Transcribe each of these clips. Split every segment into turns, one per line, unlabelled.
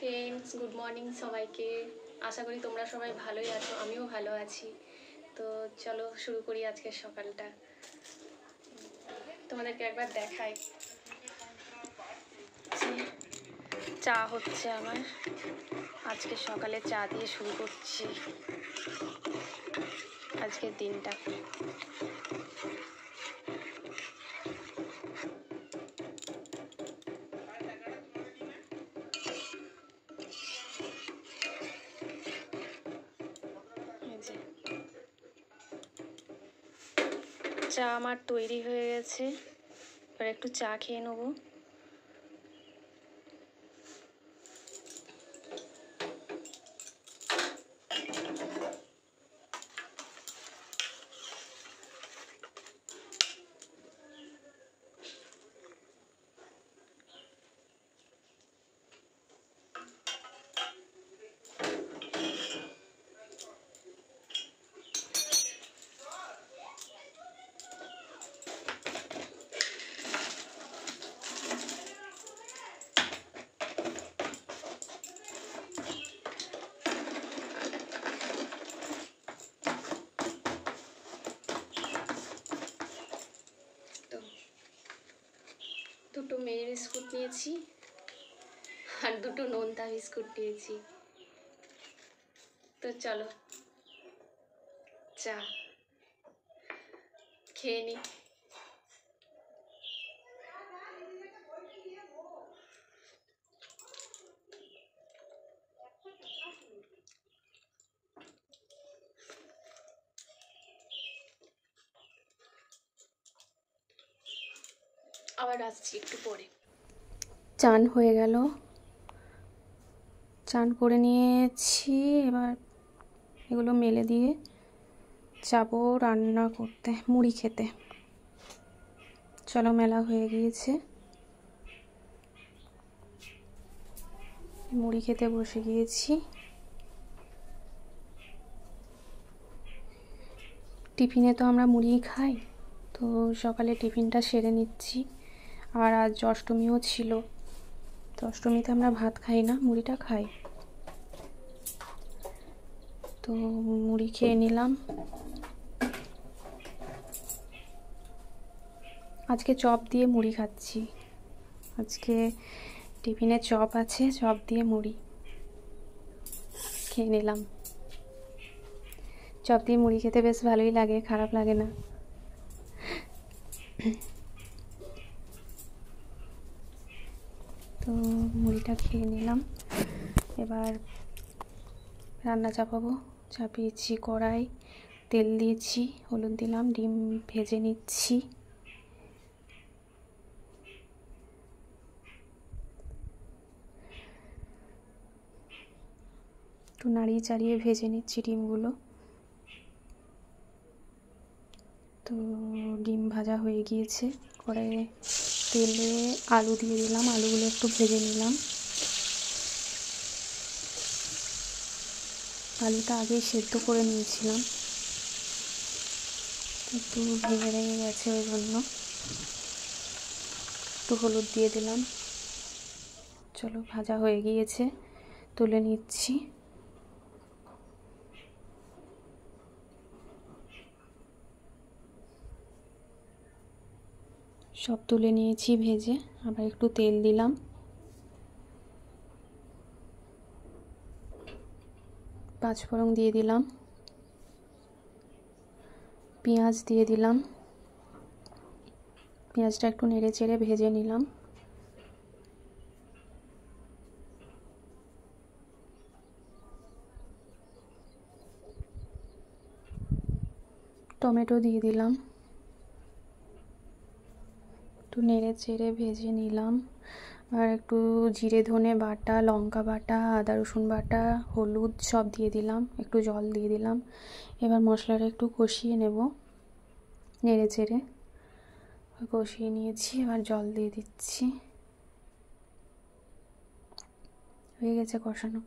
Friends, good morning সবাইকে। আশা করি তোমরা সবাই ভালোই আছো, আমিও ভালো আছি। তো চলো শুরু করি আজকের সকালটা। তোমাদেরকে একবার দেখাই। চা হচ্ছে আমার, আজকে সকালে চা দিয়ে শুরু করছি আজকের দিনটা। চা আমার তৈরি হয়ে গেছে, এবার একটু চা খেয়ে নেবো। দুটো মেরি বিস্কুট নিয়েছি আর দুটো নোনতা বিস্কুট নিয়েছি। তো চলো চা খেয়ে নি। আবার আসছি একটু পরে। চান হয়ে গেল, চান করে নিয়েছি, এবার এগুলো মেলে দিয়ে যাবো রান্না করতে, মুড়ি খেতে। চলো, মেলা হয়ে গিয়েছে, মুড়ি খেতে বসে গিয়েছি। টিফিনে তো আমরা মুড়িই খাই, তো সকালে টিফিনটা সেরে নিচ্ছি। আর আজ অষ্টমীও ছিল, তো অষ্টমীতে আমরা ভাত খাই না, মুড়িটা খাই। তো মুড়ি খেয়ে নিলাম। আজকে চপ দিয়ে মুড়ি খাচ্ছি, আজকে টিফিনে চপ আছে, চপ দিয়ে মুড়ি খেয়ে নিলাম। চপ দিয়ে মুড়ি খেতে বেশ ভালোই লাগে, খারাপ লাগে না। তো মুড়িটা খেয়ে নিলাম, এবার রান্না চাপাবো। চাপিয়েছি কড়াই, তেল দিয়েছি, হলুদ দিলাম, ডিম ভেজে নিচ্ছি। একটু নাড়িয়ে চাড়িয়ে ভেজে নিচ্ছি ডিমগুলো। তো ডিম ভাজা হয়ে গিয়েছে, কড়াইয়ে তেলে আলু দিয়ে দিলাম, আলুগুলো একটু ভেজে নিলাম। আলুটা আগেই সেদ্ধ করে নিয়েছিলাম, একটু ভেঙে ভেঙে গেছে, ওই জন্য একটু হলুদ দিয়ে দিলাম। চলো, ভাজা হয়ে গিয়েছে, তুলে নিচ্ছি। সব তুলে নিয়েছি ভেজে, আবার একটু তেল দিলাম, পাঁচফোড়ন দিয়ে দিলাম, পেঁয়াজ দিয়ে দিলাম। পেঁয়াজটা একটু নেড়ে চেড়ে ভেজে নিলাম। টমেটো দিয়ে দিলাম, একটু নেড়ে চেড়ে ভেজে নিলাম। আর একটু জিরে ধনে বাটা, লঙ্কা বাটা, আদা রসুন বাটা, হলুদ সব দিয়ে দিলাম, একটু জল দিয়ে দিলাম। এবার মশলাটা একটু কষিয়ে নেব, নেড়ে চেড়ে কষিয়ে নিয়েছি, এবার জল দিয়ে দিচ্ছি। হয়ে গেছে কষানো।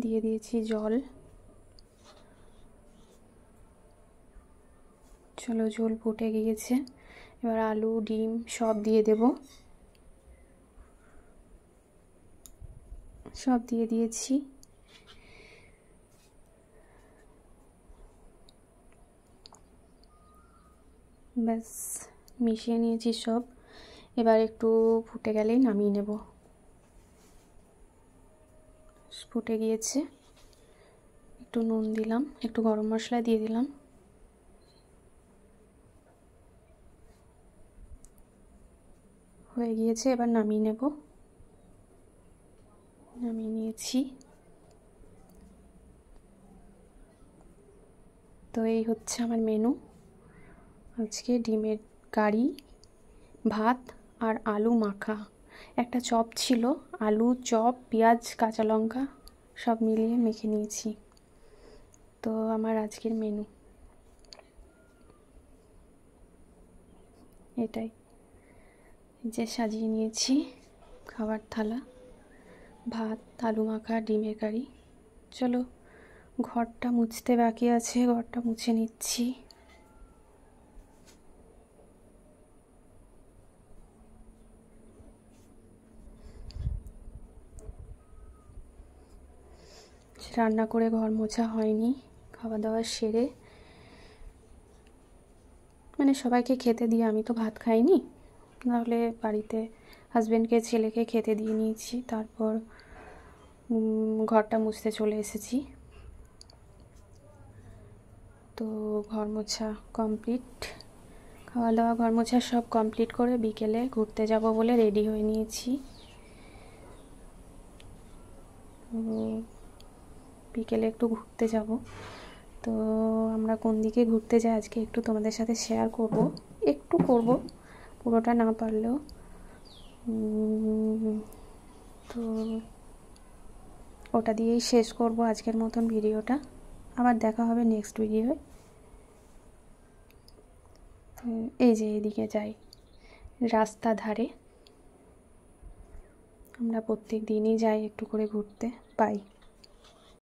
দিয়ে দিয়েছি জল, চলো, ঝোল ফুটে গিয়েছে, এবার আলু ডিম সব দিয়ে দেব। সব দিয়ে দিয়েছি। ব্যাস মিশিয়ে নিয়েছি সব। এবার একটু ফুটে গেলেই নামিয়ে নেব। ফুটে গিয়েছে, একটু নুন দিলাম, একটু গরম মশলা দিয়ে দিলাম। হয়ে গিয়েছে, এবার নামিয়ে নেব। নামিয়ে নিয়েছি। তো এই হচ্ছে আমার মেনু আজকে। ডিমের কারি, ভাত আর আলু মাখা, একটা চপ ছিল, আলু চপ, পেঁয়াজ কাঁচা লঙ্কা সব মিলিয়ে মেখে নিয়েছি। তো আমার আজকের মেনু এটাই। যে সাজিয়ে নিয়েছি খাবার থালা, ভাত, আলু মাখা, ডিমের কারি। চলো, ঘরটা মুছতে বাকি আছে, ঘরটা মুছে নিচ্ছি। রান্না করে ঘর মোছা হয়নি, খাওয়া দাওয়া সেরে মানে সবাইকে খেতে দিয়ে, আমি তো ভাত খাইনি, নাহলে বাড়িতে হাজব্যান্ডকে ছেলেকে খেতে দিয়ে নিয়েছি, তারপর ঘরটা মুছতে চলে এসেছি। তো ঘর মোছা কমপ্লিট, খাওয়া দাওয়া ঘর মোছা সব কমপ্লিট করে বিকেলে ঘুরতে যাব বলে রেডি হয়ে নিয়েছি। বিকেলে একটু ঘুরতে যাব। তো আমরা কোন দিকে ঘুরতে যাই আজকে একটু তোমাদের সাথে শেয়ার করব, একটু করব, পুরোটা না পারলেও। তো ওটা দিয়েই শেষ করব আজকের মতন ভিডিওটা। আবার দেখা হবে নেক্সট ভিডিওয়। এই যে এদিকে যাই, রাস্তা ধারে আমরা প্রত্যেক দিনই যাই একটু করে ঘুরতে পাই।